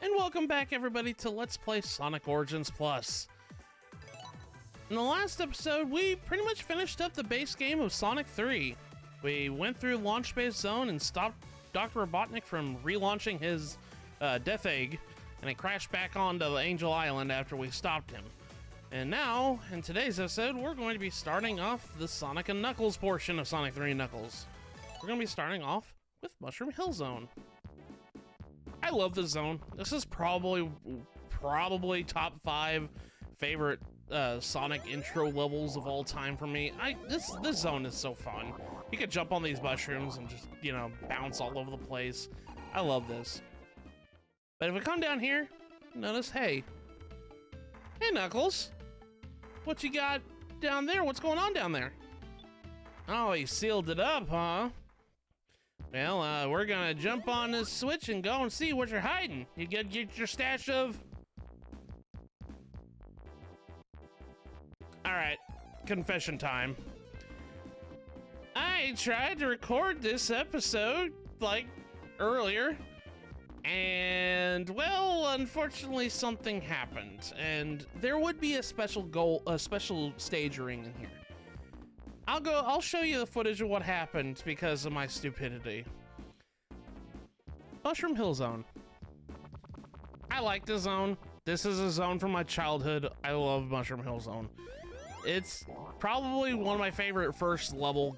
and welcome back everybody to Let's Play Sonic Origins Plus. In the last episode, we pretty much finished up the base game of Sonic 3. We went through Launch Space Zone and stopped Dr. Robotnik from relaunching his Death Egg, and it crashed back onto the Angel Island after we stopped him. And now, in today's episode, we're going to be starting off the Sonic and Knuckles portion of Sonic 3 Knuckles. We're going to be starting off with Mushroom Hill Zone. I love this zone. This is probably top 5 favorite Sonic intro levels of all time for me. This zone is so fun. You can jump on these mushrooms and just, you know, bounce all over the place. I love this. But if we come down here, notice, hey Knuckles, what you got down there? What's going on down there? Oh, he sealed it up, huh? Well, we're gonna jump on this switch and go and see what you're hiding. You get your stash of... Alright, confession time. I tried to record this episode, like, earlier, and, well, unfortunately something happened, and there would be a special stage ring in here. I'll show you the footage of what happened because of my stupidity. Mushroom Hill Zone. I like this zone. This is a zone from my childhood. I love Mushroom Hill Zone. It's probably one of my favorite first level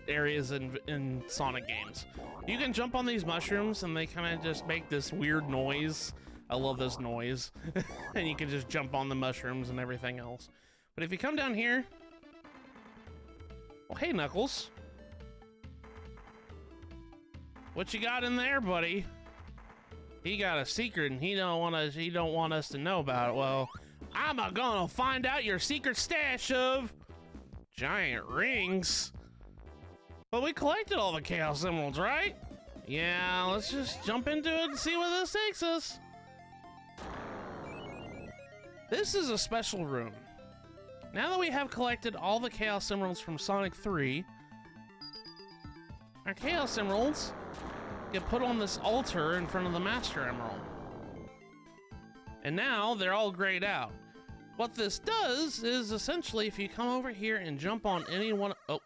areas in Sonic games. You can jump on these mushrooms and they kind of just make this weird noise. I love this noise. And you can just jump on the mushrooms and everything else. But if you come down here, well, hey Knuckles, what you got in there, buddy? He got a secret and he don't want us to know about it. Well, I'm gonna find out your secret stash of giant rings. But we collected all the Chaos Emeralds, right? Yeah, let's just jump into it and see where this takes us. This is a special room. Now that we have collected all the Chaos Emeralds from Sonic 3, our Chaos Emeralds get put on this altar in front of the Master Emerald. And now they're all grayed out. What this does is essentially if you come over here and jump on any one... Oh.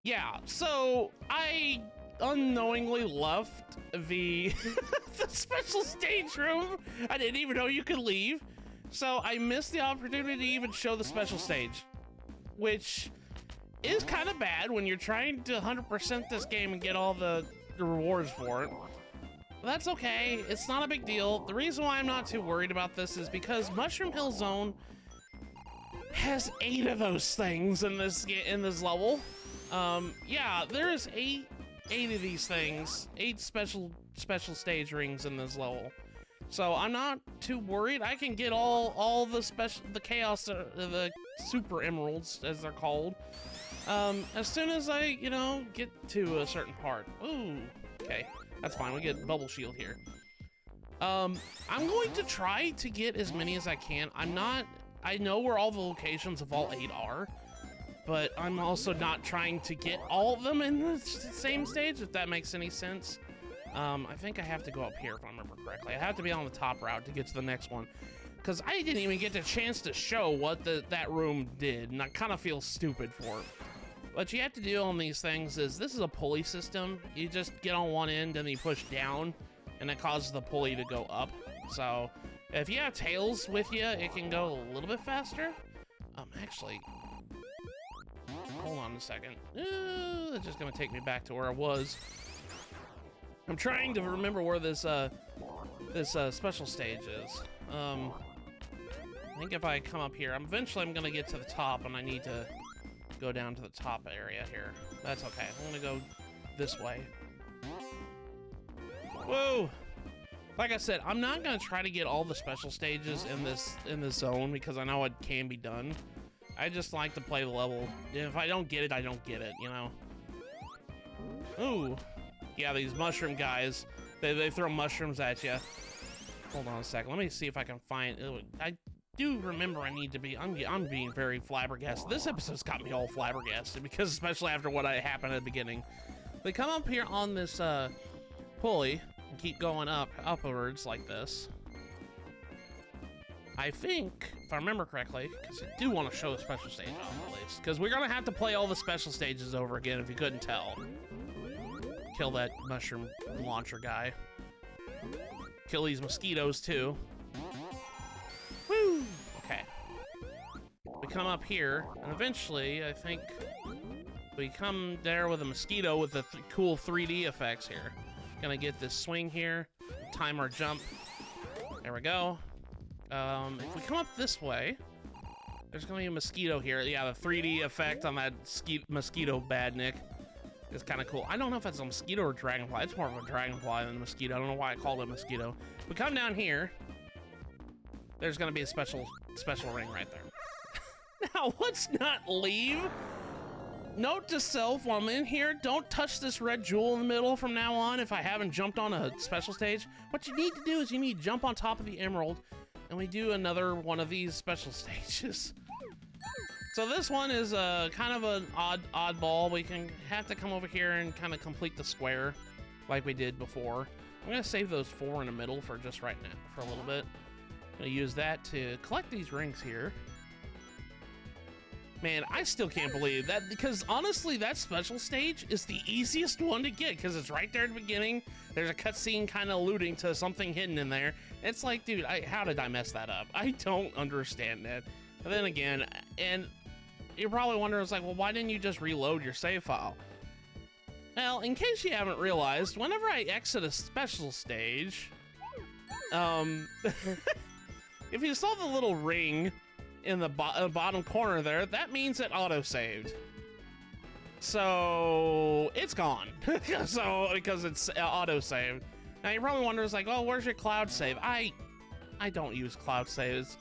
Yeah, so I unknowingly left the the special stage room. I didn't even know you could leave, so I missed the opportunity to even show the special stage, which is kind of bad when you're trying to 100% this game and get all the rewards for it. But that's okay, it's not a big deal. The reason why I'm not too worried about this is because Mushroom Hill Zone has 8 of those things in this level. Yeah, there's 8 of these things, 8 special stage rings in this level. So I'm not too worried. I can get all the chaos, the super emeralds as they're called, as soon as I, you know, get to a certain part. Ooh, okay, that's fine. We get bubble shield here. I'm going to try to get as many as I can. I know where all the locations of all 8 are, but I'm also not trying to get all of them in the same stage, if that makes any sense. I think I have to go up here if I remember correctly. I have to be on the top route to get to the next one, because I didn't even get the chance to show what that room did, and I kind of feel stupid for it. What you have to do on these things is, this is a pulley system. You just get on one end and you push down, and it causes the pulley to go up. So if you have tails with you, it can go a little bit faster. Actually, hold on a second. It's just gonna take me back to where I was. I'm trying to remember where this special stage is. I think if I come up here, eventually I'm gonna get to the top, and I need to go down to the top area here. That's okay. I'm gonna go this way. Whoa! Like I said, I'm not gonna try to get all the special stages in this zone because I know it can be done. I just like to play the level. If I don't get it, I don't get it, you know? Ooh. Yeah, these mushroom guys, they throw mushrooms at you. Hold on a second. Let me see if I can find... do remember I need to be, I'm being very flabbergasted. This episode's got me all flabbergasted because especially after what happened at the beginning. They come up here on this pulley and keep going upwards like this. I think, if I remember correctly, because I do want to show the special stage off at least, because we're gonna have to play all the special stages over again if you couldn't tell. Kill that mushroom launcher guy. Kill these mosquitoes too. Woo! Okay. We come up here, and eventually, I think, we come there with a mosquito with the cool 3D effects here. Gonna get this swing here, time our jump. There we go. If we come up this way, there's gonna be a mosquito here. Yeah, the 3D effect on that mosquito badnik is kind of cool. I don't know if it's a mosquito or dragonfly. It's more of a dragonfly than a mosquito. I don't know why I called it a mosquito. We come down here. There's gonna be a special ring right there. Now, let's not leave. Note to self, while I'm in here, don't touch this red jewel in the middle from now on if I haven't jumped on a special stage. What you need to do is you need to jump on top of the emerald, and we do another one of these special stages. So this one is kind of an oddball. We can have to come over here and kind of complete the square like we did before. I'm gonna save those 4 in the middle for just right now, for a little bit. I'm gonna use that to collect these rings here. Man, I still can't believe that, because honestly, that special stage is the easiest one to get because it's right there at the beginning. There's a cutscene kind of alluding to something hidden in there. It's like, dude, how did I mess that up? I don't understand that. But then again, and you're probably wondering, it's like, well, why didn't you just reload your save file? Well, in case you haven't realized, whenever I exit a special stage, if you saw the little ring in the bottom corner there, that means it auto-saved. So it's gone. So because it's auto-saved. Now you're probably wondering, it's like, oh, where's your cloud save? I don't use cloud saves.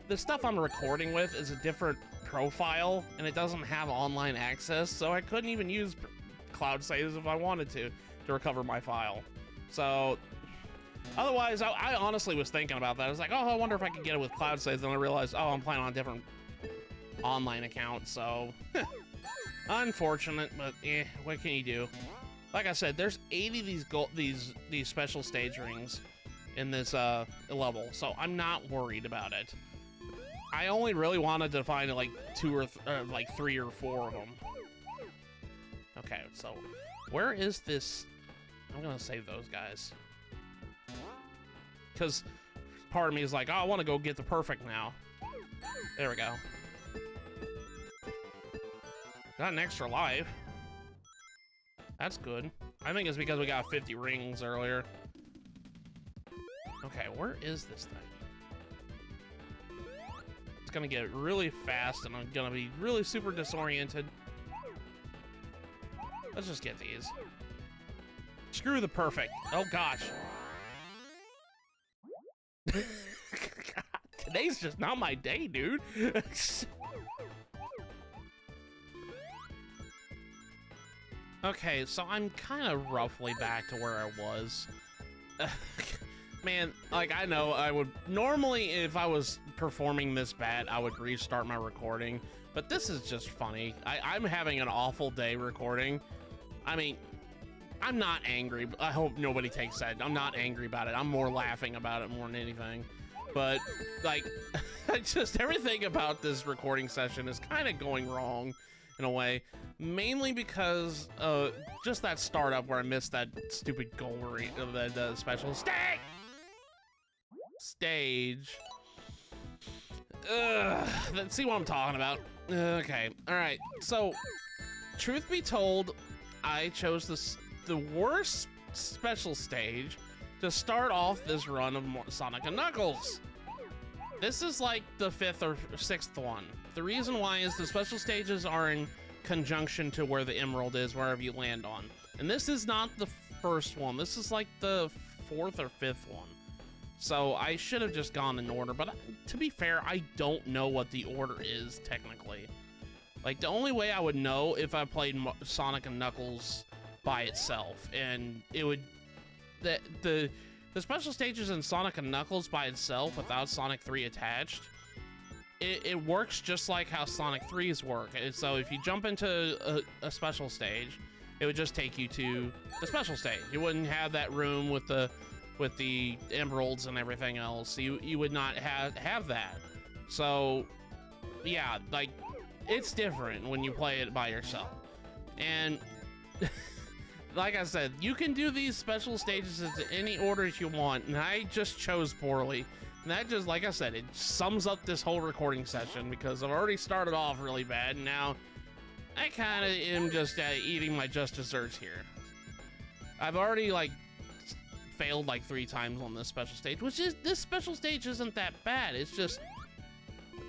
The stuff I'm recording with is a different profile and it doesn't have online access, so I couldn't even use cloud saves if I wanted to recover my file. So otherwise, I honestly was thinking about that. I was like, oh, I wonder if I could get it with cloud saves. Then I realized, oh, I'm playing on a different online account, so unfortunate, but what can you do? Like I said, there's 80 of these special stage rings in this level, so I'm not worried about it. I only really wanted to find like 2 or like 3 or 4 of them. Okay, so where is this? I'm gonna save those guys, because part of me is like, oh, I want to go get the perfect now. There we go. Got an extra life. That's good. I think it's because we got 50 rings earlier. Okay, where is this thing? It's gonna get really fast and I'm gonna be really super disoriented. Let's just get these. Screw the perfect. Oh gosh. God, today's just not my day, dude. Okay, so I'm kind of roughly back to where I was. Man, like, I know I would normally, if I was performing this bad, I would restart my recording, but this is just funny. I'm having an awful day recording. I mean, I'm not angry. I hope nobody takes that. I'm not angry about it. I'm more laughing about it more than anything. But, like, just everything about this recording session is kind of going wrong in a way. Mainly because just that startup where I missed that stupid goal of that special stage. Let's see what I'm talking about. Okay, all right. So, truth be told, I chose the worst special stage to start off this run of Sonic and Knuckles. This is like the 5th or 6th one. The reason why is the special stages are in conjunction to where the emerald is, wherever you land on. And this is not the first one. This is like the 4th or 5th one. So I should have just gone in order, but to be fair, I don't know what the order is technically. Like, the only way I would know if I played Sonic and Knuckles by itself, and it would, the The special stages in Sonic and Knuckles by itself, without Sonic 3 attached, it works just like how Sonic 3's work. And so if you jump into a special stage, it would just take you to the special stage. You wouldn't have that room with the emeralds and everything else. You would not have that. So yeah, like, it's different when you play it by yourself. And like I said, you can do these special stages into any orders you want, and I just chose poorly. And that just, like I said, it sums up this whole recording session, because I've already started off really bad, and now I kind of am just eating my just desserts here. I've already, like, failed like 3 times on this special stage, which is, this special stage isn't that bad. It's just,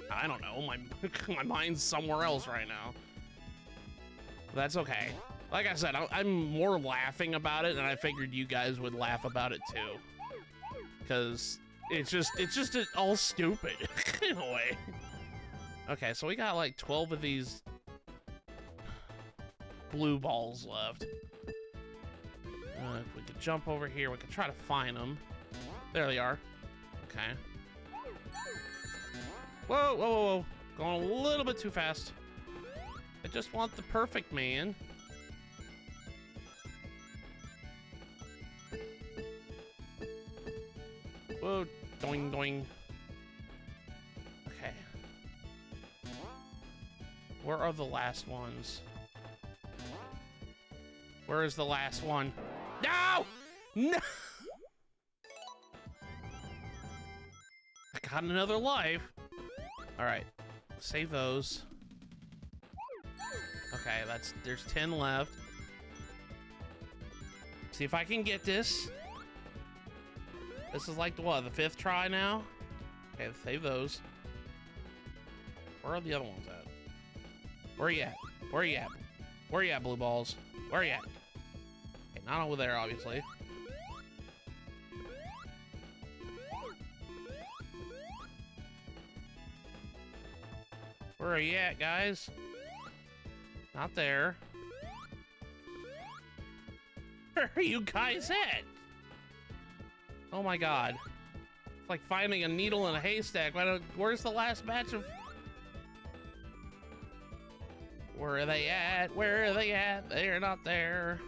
I don't know, my mind's somewhere else right now. That's okay. Like I said, I'm more laughing about it, and I figured you guys would laugh about it too, because it's just all stupid in a way. Okay, so we got like 12 of these blue balls left. If we could jump over here, we could try to find them. There they are. Okay. Whoa, whoa, whoa, whoa. Going a little bit too fast. I just want the perfect man. Whoa, doing, doing. Okay. Where are the last ones? Where is the last one? No! No! I got another life. All right, save those. Okay, there's 10 left. See if I can get this. This is like the, what, the 5th try now? Okay, save those. Where are the other ones at? Where are you at? Where are you at? Where are you at, blue balls? Where are you at? Okay, not over there, obviously. Where are you at, guys? Not there. Where are you guys at? Oh my god. It's like finding a needle in a haystack. Where's the last batch of... Where are they at? Where are they at? They're not there.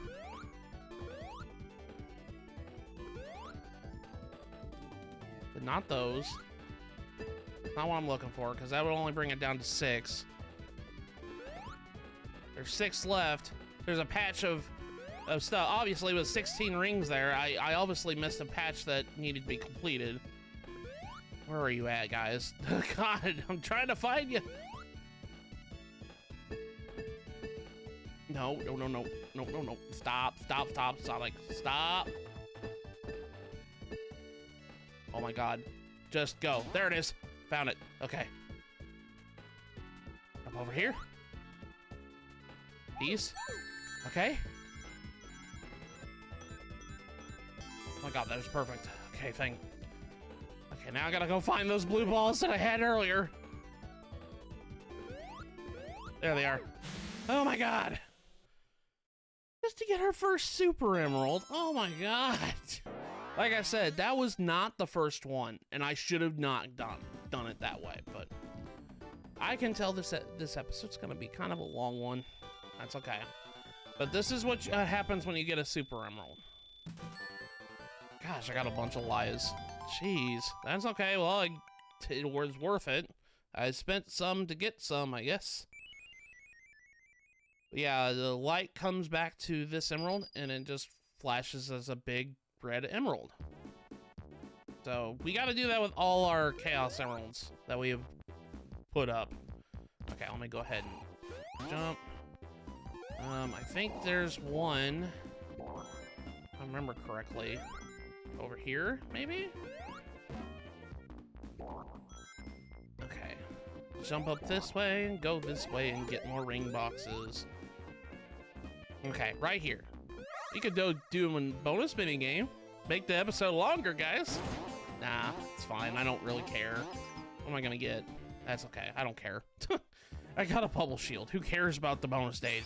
But not those. Not what I'm looking for, because that would only bring it down to 6. There's 6 left. There's a patch of stuff. Obviously, with 16 rings there, I obviously missed a patch that needed to be completed. Where are you at, guys? God, I'm trying to find you. No, no, no, no, no, no, no. Stop, stop, stop, Sonic. Stop. Oh my god. Just go. There it is. Found it. Okay. Up over here. These. Okay. Oh my god, that was perfect. Okay, Okay, now I gotta go find those blue balls that I had earlier. There they are. Oh my god. Just to get our first Super Emerald. Oh my god. Like I said, that was not the first one, and I should have not done it that way, but I can tell this episode's gonna be kind of a long one. That's okay. But this is what happens when you get a Super Emerald. Gosh, I got a bunch of lies. Jeez, that's okay. Well, it was worth it. I spent some to get some, I guess. But yeah, the light comes back to this emerald, and it just flashes as a big red emerald. So we got to do that with all our Chaos Emeralds that we have put up. Okay, let me go ahead and jump. I think there's one, if I remember correctly, over here, maybe? Okay. Jump up this way and go this way and get more ring boxes. Okay, right here. You could do a bonus mini game. Make the episode longer, guys. Nah, it's fine. I don't really care. What am I gonna get? That's okay. I don't care. I got a bubble shield. Who cares about the bonus stage?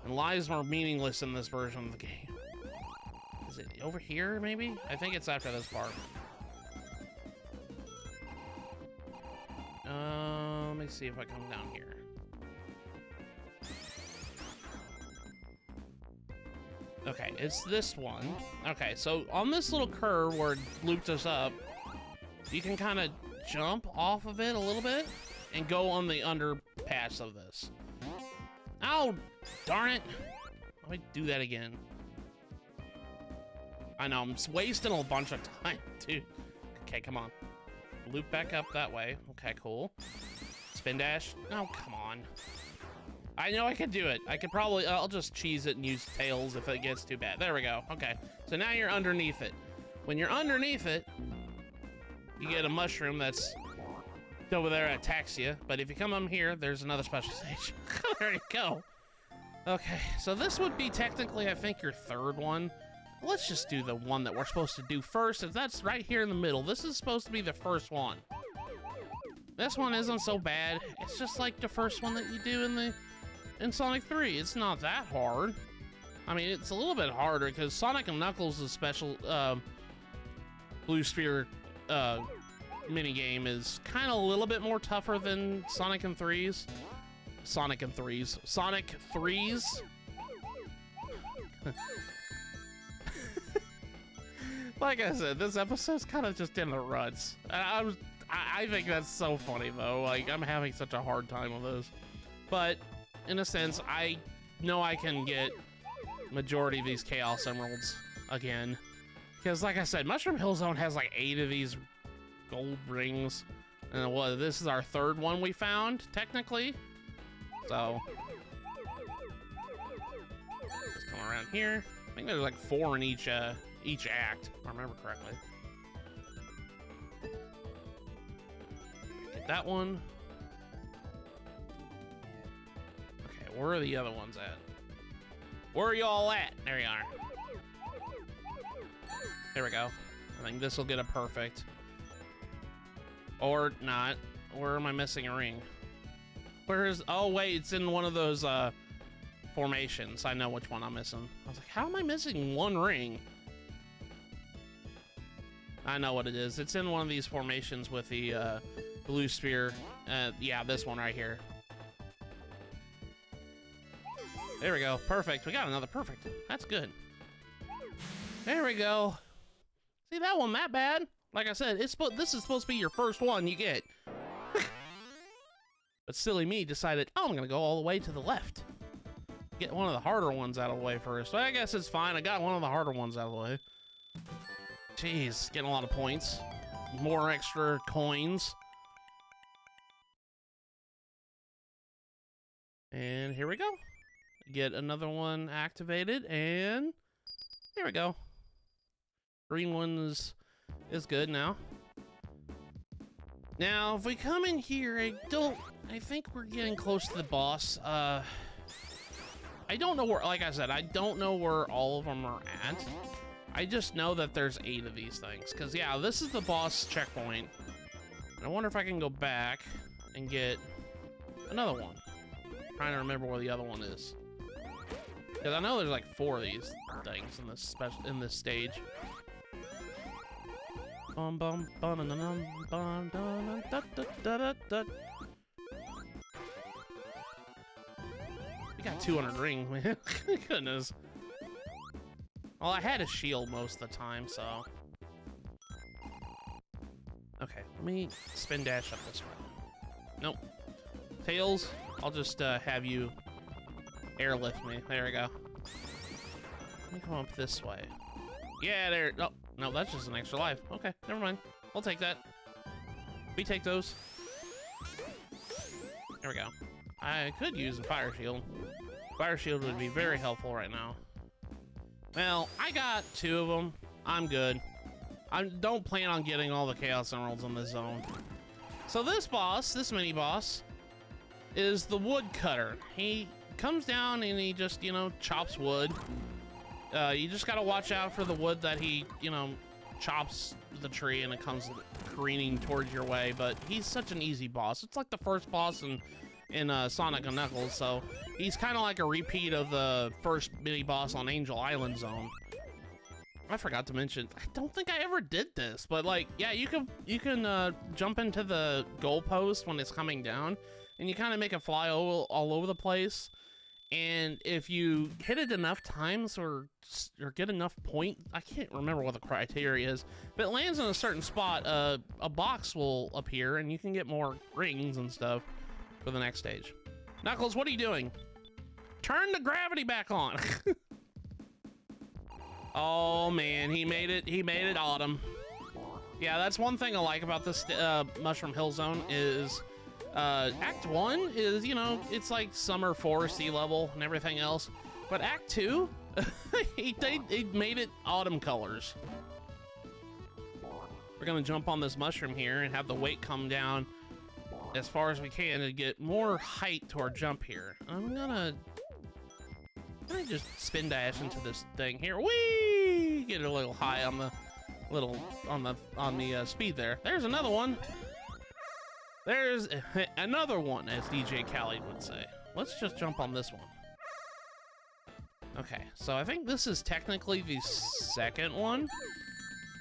And lies are meaningless in this version of the game. Is it over here, maybe? I think it's after this part. Let me see if I come down here. Okay, it's this one. Okay, so on this little curve where it looped us up, you can kind of jump off of it a little bit and go on the underpass of this. Oh, darn it. Let me do that again. I know, I'm just wasting a bunch of time, dude. Okay, come on. Loop back up that way. Okay, cool. Spin dash. Oh, come on. I know I can do it. I could probably, I'll just cheese it and use tails if it gets too bad. There we go. Okay, so now you're underneath it. When you're underneath it, you get a mushroom that's over there that attacks you. But if you come up here, there's another special stage. There you go. Okay, so this would be technically, I think, your third one. Let's just do the one that we're supposed to do first, if that's right here in the middle. This is supposed to be the first one. This one isn't so bad. It's just like the first one that you do in Sonic 3. It's not that hard. I mean, it's a little bit harder because Sonic and Knuckles' special Blue Sphere minigame is kind of a little bit more tougher than Sonic and 3's. Sonic 3's. Like I said, this episode's kind of just in the ruts. I think that's so funny though. Like, I'm having such a hard time with this. But in a sense, I know I can get majority of these Chaos Emeralds again. Because like I said, Mushroom Hill Zone has like 8 of these gold rings. And this is our third one we found, technically. So let's come around here. I think there's like 4 in each act, if I remember correctly. Get that one. Okay, where are the other ones at? Where are y'all at? There you are. There we go. I think this will get a perfect. Or not. Where am I missing a ring? Where is... Oh, wait, it's in one of those formations. I know which one I'm missing. I was like, how am I missing one ring? I know what it is. It's in one of these formations with the blue sphere. Yeah, this one right here. There we go. Perfect. We got another perfect. That's good. There we go. See, that one that bad? Like I said, this is supposed to be your first one you get. But silly me decided, oh, I'm going to go all the way to the left. Get one of the harder ones out of the way first. But I guess it's fine. I got one of the harder ones out of the way. Jeez, getting a lot of points. More extra coins. And here we go. Get another one activated, and here we go. Green one is good now. Now, if we come in here, I think we're getting close to the boss. I don't know where, like I said, I don't know where all of them are at. I just know that there's 8 of these things. Because, yeah, this is the boss checkpoint. And I wonder if I can go back and get another one. I'm trying to remember where the other one is. Because I know there's like 4 of these things in this stage. Bum bum bum bum bum bum da da da da da. We got 200 ring, man. Goodness. Well, I had a shield most of the time, so. Okay, let me spin dash up this way. Nope. Tails, I'll just have you airlift me. There we go. Let me come up this way. Yeah, there. Oh, no, that's just an extra life. Okay, never mind. I'll take that. We take those. There we go. I could use a fire shield. Fire shield would be very helpful right now. Well, I got 2 of them. I'm good. I don't plan on getting all the Chaos Emeralds in this zone. So this boss, this mini boss, is the woodcutter. He comes down and he just, you know, chops wood. You just gotta watch out for the wood that he, you know, chops the tree and it comes careening towards your way. But he's such an easy boss. It's like the first boss in Sonic and Knuckles, so he's kind of like a repeat of the first mini boss on Angel Island Zone. I forgot to mention, I don't think I ever did this, but like, yeah, you can jump into the goalpost when it's coming down, and you kind of make it fly all over the place. And if you hit it enough times or get enough point, I can't remember what the criteria is. If it lands in a certain spot, a box will appear, and you can get more rings and stuff for the next stage. Knuckles, what are you doing? Turn the gravity back on. Oh man, he made it. He made it autumn. Yeah, that's one thing I like about this Mushroom Hill Zone is Act 1 is, you know, it's like summer foresty level and everything else. But Act 2, they made it autumn colors. We're gonna jump on this mushroom here and have the weight come down as far as we can to get more height to our jump here. I'm gonna just spin dash into this thing here. Whee! Get a little high on the speed there. There's another one. There's another one, as DJ Khaled would say. Let's just jump on this one. Okay, so I think this is technically the second one.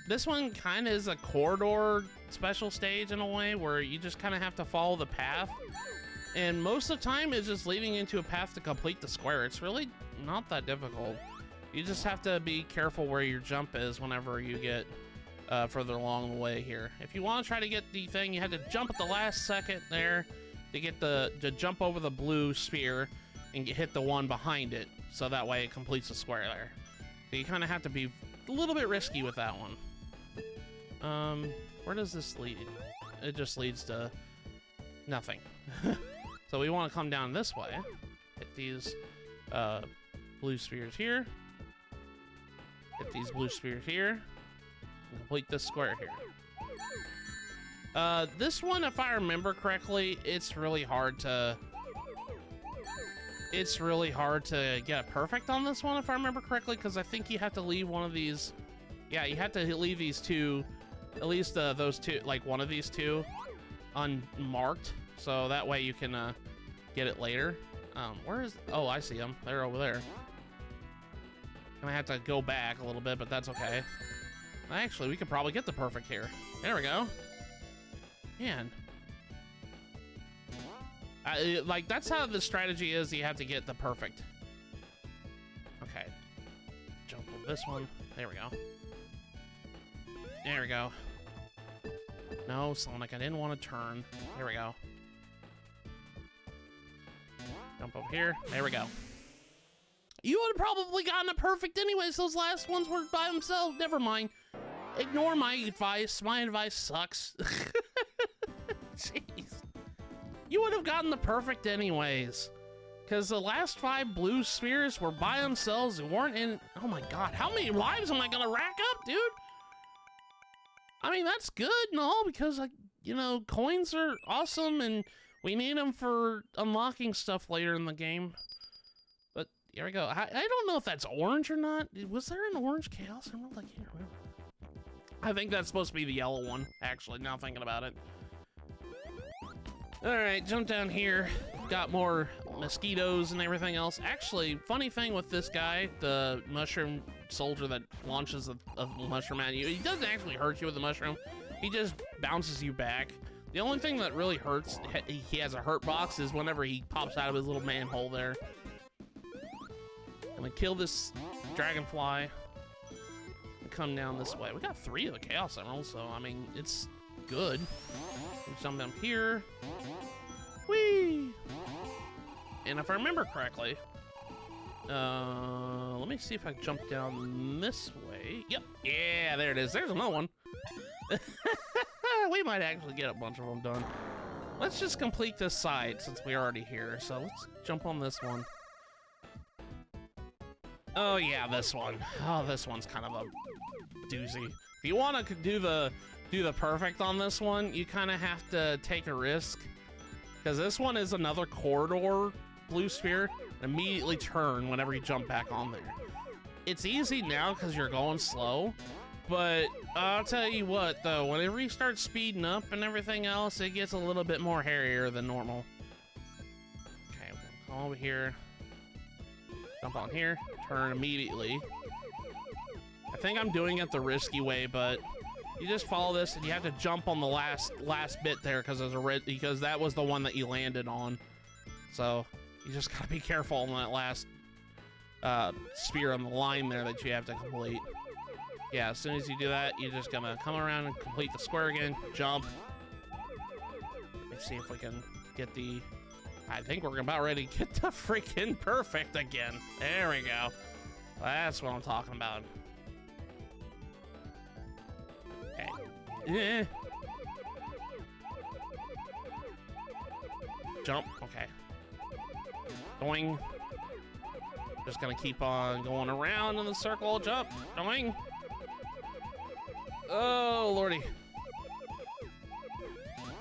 This one kind of is a corridor special stage in a way where you just kind of have to follow the path. And most of the time it's just leading into a path to complete the square. It's really not that difficult. You just have to be careful where your jump is whenever you get further along the way here. If you want to try to get the thing, you have to jump at the last second there to get to jump over the blue sphere and hit the one behind it, so that way it completes the square there. So you kind of have to be a little bit risky with that one. Where does this lead? It just leads to nothing. So we want to come down this way, hit these blue spheres here, hit these blue spheres here, and complete this square here. This one, if I remember correctly, it's really hard to get it perfect on this one, if I remember correctly, because I think you have to leave one of these. Yeah, you have to leave these two, at least those two, like one of these two, unmarked, so that way you can get it later. Where is? Oh, I see them. They're over there. Gonna have to go back a little bit, but that's okay. Actually, we could probably get the perfect here. There we go. Man. Like, that's how the strategy is. You have to get the perfect. Okay. Jump over this one. There we go. There we go. No, Sonic, I didn't want to turn. There we go. Jump over here. There we go. You would have probably gotten it perfect anyways. Those last ones were by themselves. Never mind. Ignore my advice. My advice sucks. Jeez. You would have gotten the perfect anyways. Because the last 5 blue spheres were by themselves and weren't in... Oh my god. How many lives am I going to rack up, dude? I mean, that's good and all because, like, you know, coins are awesome and we need them for unlocking stuff later in the game. But here we go. I don't know if that's orange or not. Was there an orange Chaos Emerald? I can't remember. I think that's supposed to be the yellow one, actually, now thinking about it. Alright, jump down here. Got more mosquitoes and everything else. Actually, funny thing with this guy, the mushroom soldier that launches a mushroom at you, he doesn't actually hurt you with the mushroom. He just bounces you back. The only thing that really hurts, he has a hurt box, is whenever he pops out of his little manhole there. Gonna kill this dragonfly and come down this way. We got 3 of the Chaos Emeralds, so I mean, it's good. Let's jump down here. Whee! And if I remember correctly, let me see if I jump down this way. Yep, yeah, there it is. There's another one. We might actually get a bunch of them done. Let's just complete this side since we're already here. So let's jump on this one. Oh yeah, this one. Oh, this one's kind of a doozy. If you want to do the perfect on this one, you kind of have to take a risk, because this one is another corridor blue sphere. Immediately turn whenever you jump back on there. It's easy now because you're going slow, but I'll tell you what though, whenever you start speeding up and everything else, it gets a little bit more hairier than normal. Okay, we'll come over here, jump on here, turn immediately. I think I'm doing it the risky way, but you just follow this and you have to jump on the last bit there because that was the one that you landed on. So you just gotta be careful on that last spear on the line there that you have to complete. Yeah, as soon as you do that, you're just gonna come around and complete the square again, jump. Let's see if we can get the... I think we're about ready to get the freaking perfect again. There we go. That's what I'm talking about. Okay. Yeah. Jump. Okay. Going. Just gonna keep on going around in the circle. Jump. Going. Oh, lordy.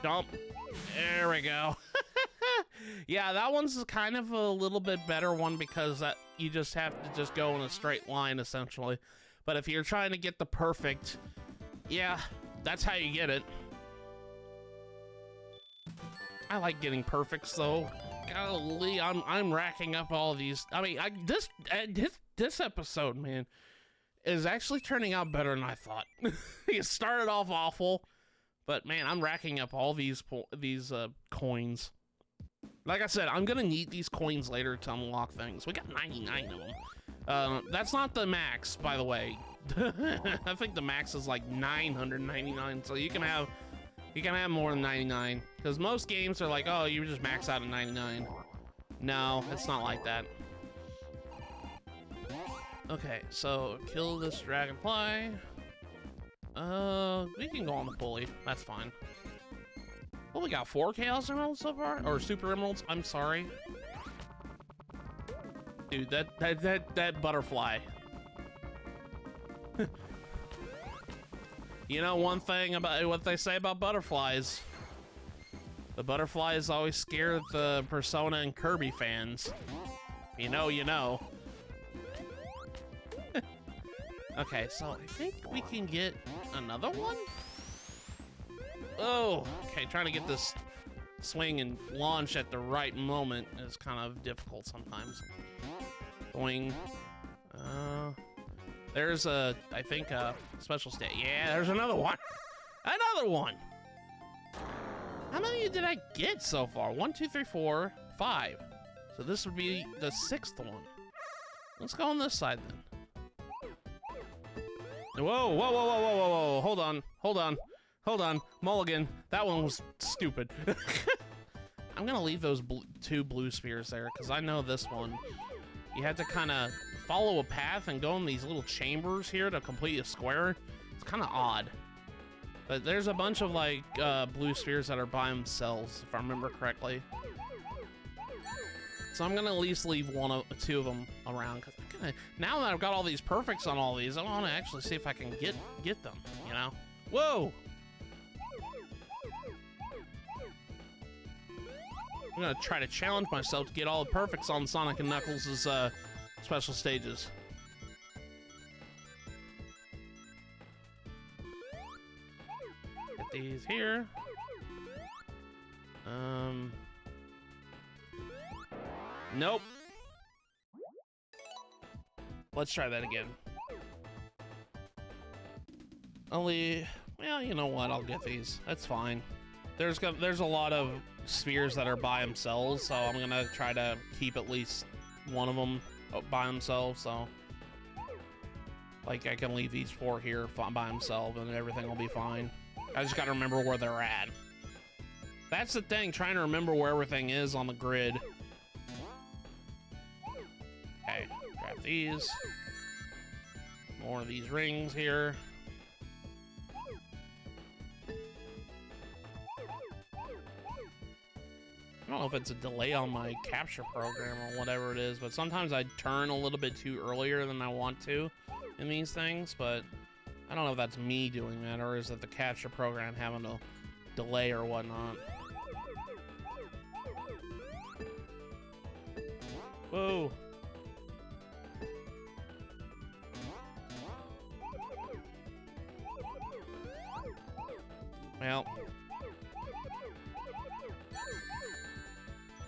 Jump. There we go. Yeah, that one's kind of a little bit better one because you just have to just go in a straight line, essentially. But if you're trying to get the perfect, yeah, that's how you get it. I like getting perfects, though. Golly, I'm racking up all these. I mean, this episode, man, is actually turning out better than I thought. It started off awful, but man, I'm racking up all these coins. Like I said, I'm gonna need these coins later to unlock things. We got 99 of them. That's not the max, by the way. I think the max is like 999, so you can have more than 99. Because most games are like, oh, you just max out at 99. No, it's not like that. Okay, so kill this dragonfly. We can go on the pulley. That's fine. Well, we got 4 Chaos Emeralds so far, or Super Emeralds. I'm sorry, dude. That butterfly. You know one thing about what they say about butterflies? The butterflies always scare the Persona and Kirby fans. You know, you know. Okay, so I think we can get another one. Oh, okay, trying to get this swing and launch at the right moment is kind of difficult sometimes. Going, there's I think a special state. Yeah, there's another one. Another one. How many did I get so far? 1, 2, 3, 4, 5. So this would be the 6th one. Let's go on this side then. Whoa, whoa, whoa, whoa, whoa, whoa, whoa. Hold on, hold on. Hold on, mulligan. That one was stupid. I'm gonna leave those 2 blue spears there because I know this one. You have to kind of follow a path and go in these little chambers here to complete a square. It's kind of odd. But there's a bunch of like blue spears that are by themselves, if I remember correctly. So I'm gonna at least leave 2 of them around because now that I've got all these perfects on all these, I want to actually see if I can get them. You know? Whoa! I'm gonna try to challenge myself to get all the perfects on Sonic and Knuckles' special stages. Get these here. Nope. Let's try that again. Well, you know what? I'll get these. That's fine. There's a lot of spheres that are by themselves, so I'm gonna try to keep at least one of them by themselves. So, like, I can leave these 4 here by themselves, and everything will be fine. I just gotta remember where they're at. That's the thing, trying to remember where everything is on the grid. Okay, grab these. More of these rings here. I don't know if it's a delay on my capture program or whatever it is, but sometimes I turn a little bit too earlier than I want to in these things, but I don't know if that's me doing that or is it the capture program having a delay or whatnot. Whoa.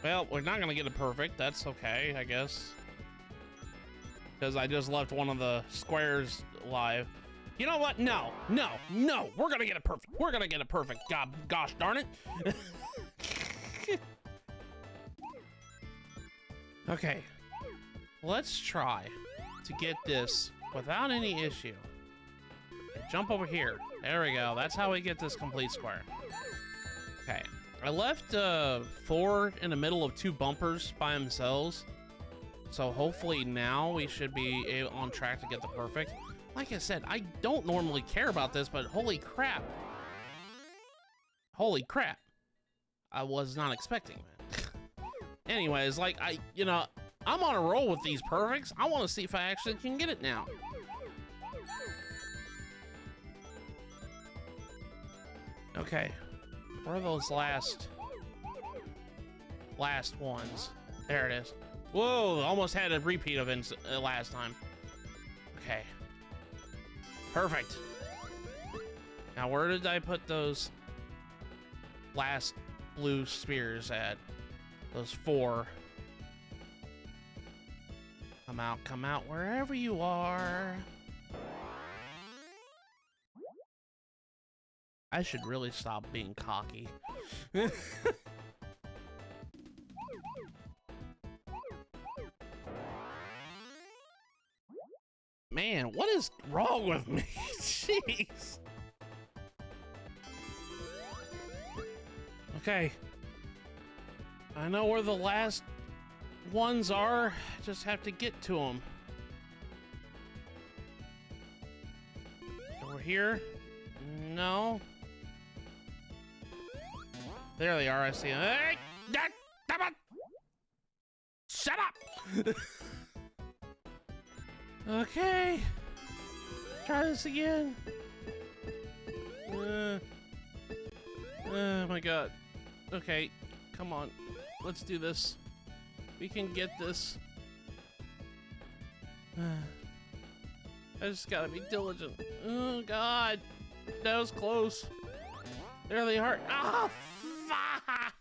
Well, we're not gonna get it perfect. That's okay, I guess. because I just left one of the squares live. You know what? No, no, no. We're gonna get it perfect. We're gonna get it perfect. God, gosh darn it. Okay, let's try to get this without any issue. Okay, jump over here. There we go. That's how we get this complete square. Okay, I left 4 in the middle of 2 bumpers by themselves. So hopefully now we should be on track to get the perfect. Like I said, I don't normally care about this, but holy crap. Holy crap. I was not expecting that. Anyways, like, I'm on a roll with these perfects. I want to see if I actually can get it now. Okay. Where are those last ones? There it is. Whoa, almost had a repeat of it last time. Okay. Perfect. Now, where did I put those last blue spheres at? Those 4. Come out, wherever you are. I should really stop being cocky. Man, what is wrong with me? Jeez. Okay. I know where the last ones are. Just have to get to them. Over here? No. There they are. I see them. Hey! Come on! Shut up! Okay. Try this again. Oh my god. Okay. Come on. Let's do this. We can get this. I just gotta be diligent. Oh god. That was close. There they are. Ah, fuck!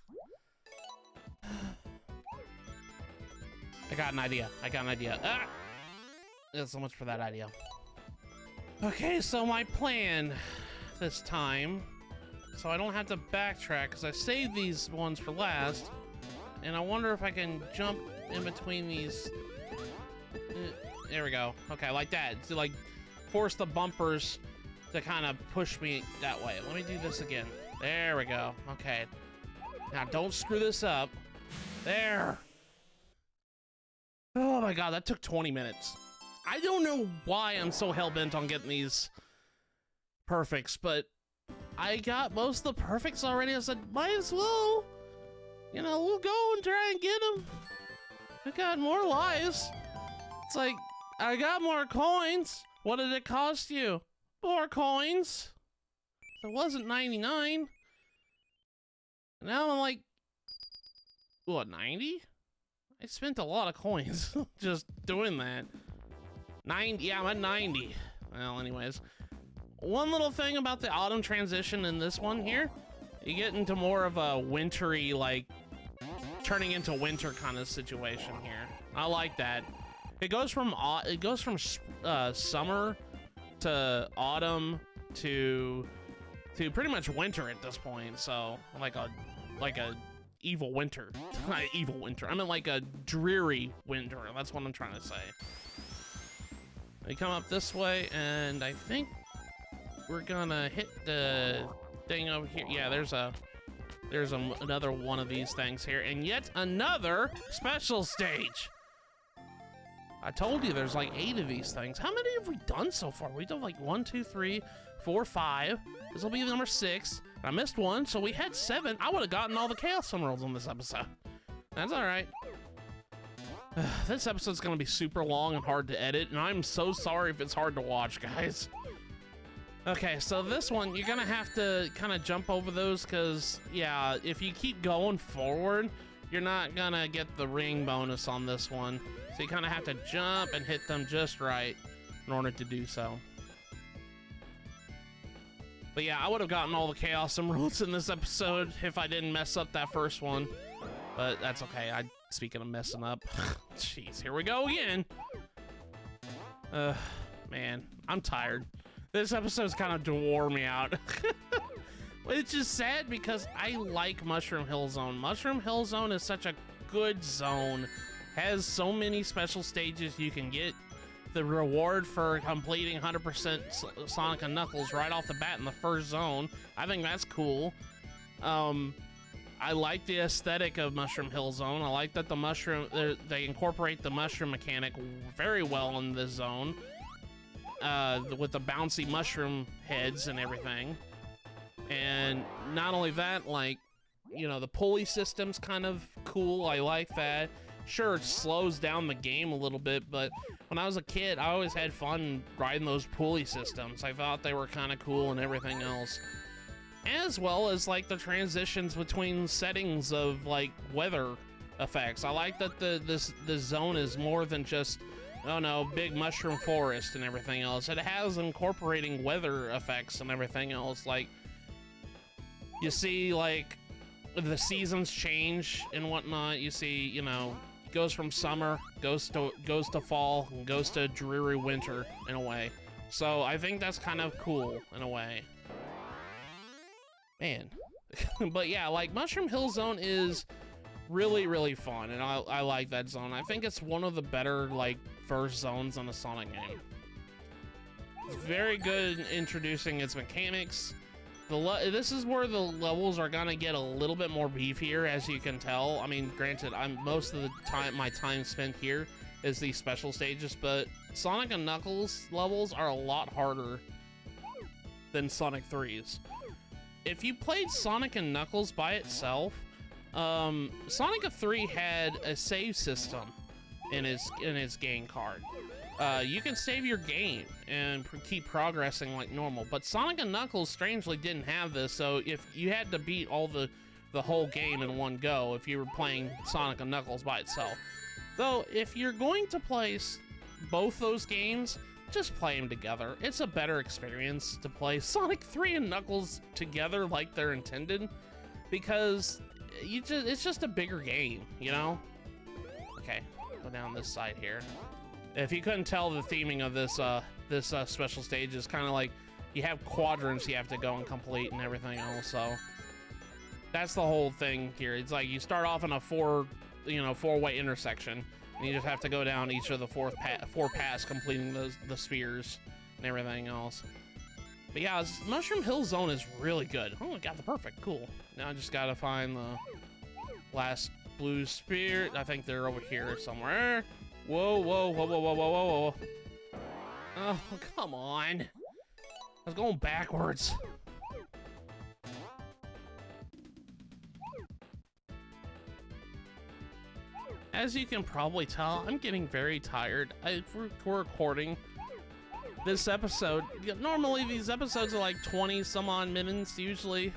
I got an idea. Ah! Yeah, so much for that idea. Okay, so my plan this time, so I don't have to backtrack, because I saved these ones for last, and I wonder if I can jump in between these. There we go. Okay, like that. To like force the bumpers to kind of push me that way. Let me do this again. There we go. Okay. Now don't screw this up. There. Oh my god, that took 20 minutes. I don't know why I'm so hell-bent on getting these perfects, but I got most of the perfects already. I said, might as well. You know, we'll go and try and get them. I got more lives. It's like, I got more coins. What did it cost you? More coins. It wasn't 99. Now I'm like, what, 90? I spent a lot of coins just doing that. 90, yeah, I'm at 90. Well, anyways. One little thing about the autumn transition in this one here, you get into more of a wintry, like, turning into winter kind of situation here. I like that. It goes from summer to autumn to pretty much winter at this point. So like a evil winter. Not evil winter. I mean like a dreary winter. That's what I'm trying to say. We come up this way, and I think we're gonna hit the thing over here. Yeah, there's another one of these things here, and yet another special stage. I told you there's like 8 of these things. How many have we done so far? We've done like 1, 2, 3, 4, 5. This will be number 6. I missed one, so we had 7. I would have gotten all the Chaos Emeralds on this episode. That's all right. This episode's gonna be super long and hard to edit, and I'm so sorry if it's hard to watch, guys. Okay, so this one, you're gonna have to kind of jump over those, because, yeah, if you keep going forward, you're not gonna get the ring bonus on this one. So you kind of have to jump and hit them just right in order to do so. But yeah, I would have gotten all the Chaos Emeralds in this episode if I didn't mess up that first one. But that's okay. Speaking of messing up, jeez, here we go again. Man, I'm tired. This episode's kind of wore me out. It's just sad because I like Mushroom Hill Zone. Mushroom Hill Zone is such a good zone. Has so many special stages you can get. The reward for completing 100% Sonic and Knuckles right off the bat in the first zone. I think that's cool. I like the aesthetic of Mushroom Hill Zone. I like that the mushroom, they incorporate the mushroom mechanic very well in this zone. With the bouncy mushroom heads and everything. And not only that, like, you know, the pulley system's kind of cool. I like that. Sure, it slows down the game a little bit, but when I was a kid, I always had fun riding those pulley systems. I thought they were kind of cool and everything else. As well as, like, the transitions between settings of, like, weather effects. I like that this zone is more than just, oh no, big mushroom forest and everything else. It has incorporating weather effects and everything else. Like, you see, like, the seasons change and whatnot. You see, you know, goes from summer, goes to fall, and goes to dreary winter in a way. So I think that's kind of cool in a way. Man. But yeah, like, Mushroom Hill Zone is really, really fun, and I like that zone. I think it's one of the better, like, first zones on a Sonic game. It's very good in introducing its mechanics. This is where the levels are gonna get a little bit more beefier, as you can tell. I mean, granted, most of the time, my time spent here is these special stages, but Sonic and Knuckles levels are a lot harder than Sonic 3's. If you played Sonic and Knuckles by itself, Sonic 3 had a save system in his game card. You can save your game and keep progressing like normal, but Sonic and Knuckles strangely didn't have this, so if you had to beat all the whole game in one go if you were playing Sonic and Knuckles by itself. Though, if you're going to play both those games, just play them together. It's a better experience to play Sonic 3 and Knuckles together like they're intended, because it's just a bigger game, you know? Okay, go down this side here. If you couldn't tell, the theming of this special stage is kind of like you have quadrants you have to go and complete and everything else. So that's the whole thing here. It's like you start off in a four-way intersection, and you just have to go down each of the four paths, completing the spheres and everything else. But yeah, Mushroom Hill Zone is really good. Oh, I got the perfect. Cool. Now I just gotta find the last blue sphere. I think they're over here somewhere. Whoa, whoa, whoa, whoa, whoa, whoa, whoa. Oh, come on. I was going backwards. As you can probably tell, I'm getting very tired. We're recording this episode. Normally, these episodes are like 20 some odd minutes, usually,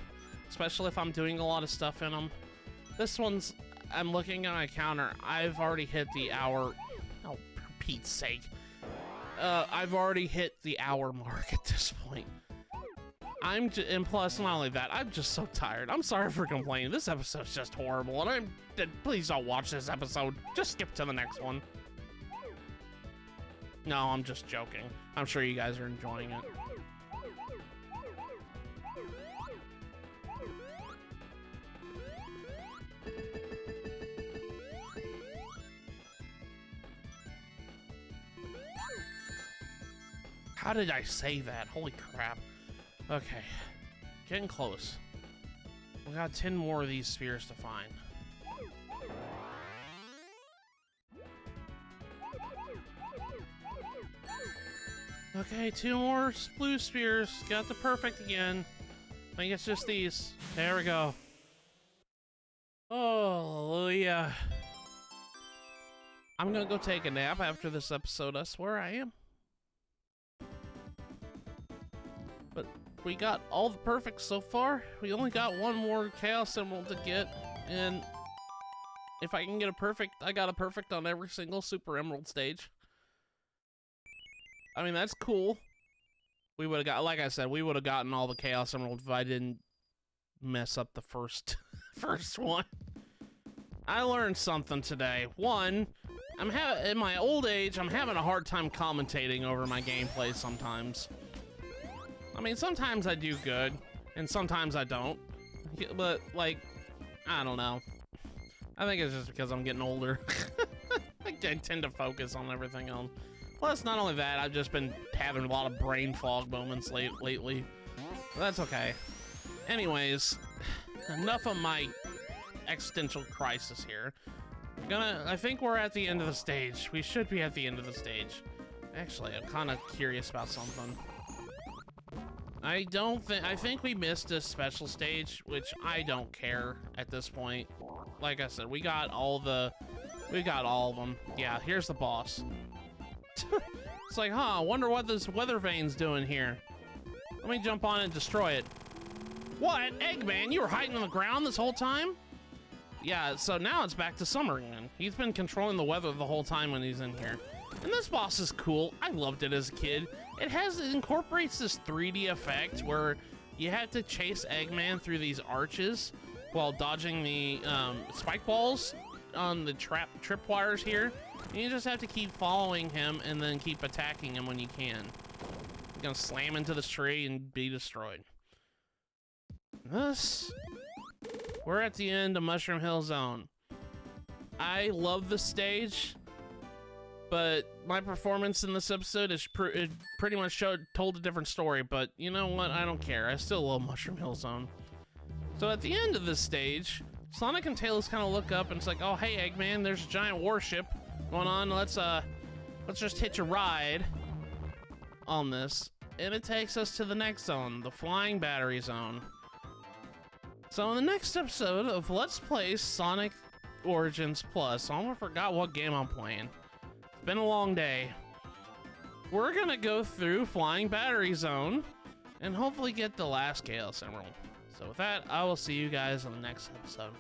especially if I'm doing a lot of stuff in them. This one's, I'm looking at my counter. I've already hit the hour. Oh, for Pete's sake. I've already hit the hour mark at this point. And plus, not only that, I'm just so tired. I'm sorry for complaining. This episode's just horrible, and please don't watch this episode. Just skip to the next one. No, I'm just joking. I'm sure you guys are enjoying it. How did I say that? Holy crap. Okay. Getting close. We got 10 more of these spheres to find. Okay, 2 more blue spheres. Got the perfect again. I think it's just these. There we go. Hallelujah. I'm gonna go take a nap after this episode. I swear I am. But we got all the perfects so far. We only got one more Chaos Emerald to get, and if I can get a perfect, I got a perfect on every single Super Emerald stage. I mean, that's cool. We would have got, like I said, we would have gotten all the Chaos Emerald if I didn't mess up the first one. I learned something today. One, in my old age, I'm having a hard time commentating over my gameplay sometimes. I mean, sometimes I do good, and sometimes I don't. But, like, I don't know. I think it's just because I'm getting older. I tend to focus on everything else. Plus, not only that, I've just been having a lot of brain fog moments lately. But that's okay. Anyways, enough of my existential crisis here. I think we're at the end of the stage. We should be at the end of the stage. Actually, I'm kind of curious about something. I think we missed a special stage, which I don't care at this point. Like I said, we got all of them. Yeah, here's the boss. It's like, huh, I wonder what this weather vane's doing here. Let me jump on and destroy it. What? Eggman, you were hiding on the ground this whole time? Yeah, so now it's back to summer again. He's been controlling the weather the whole time when he's in here. And this boss is cool. I loved it as a kid. It incorporates this 3D effect where you have to chase Eggman through these arches while dodging the spike balls on the tripwires here. And you just have to keep following him and then keep attacking him when you can. You're gonna slam into this tree and be destroyed. We're at the end of Mushroom Hill Zone. I love this stage, but my performance in this episode is it pretty much told a different story, but you know what? I don't care. I still love Mushroom Hill Zone. So at the end of this stage, Sonic and Tails kind of look up and it's like, oh, hey, Eggman, there's a giant warship going on. Let's just hitch a ride on this. And it takes us to the next zone, the Flying Battery Zone. So in the next episode of Let's Play Sonic Origins Plus, I almost forgot what game I'm playing. It's been a long day. We're gonna go through Flying Battery Zone and hopefully get the last Chaos Emerald. So with that, I will see you guys on the next episode.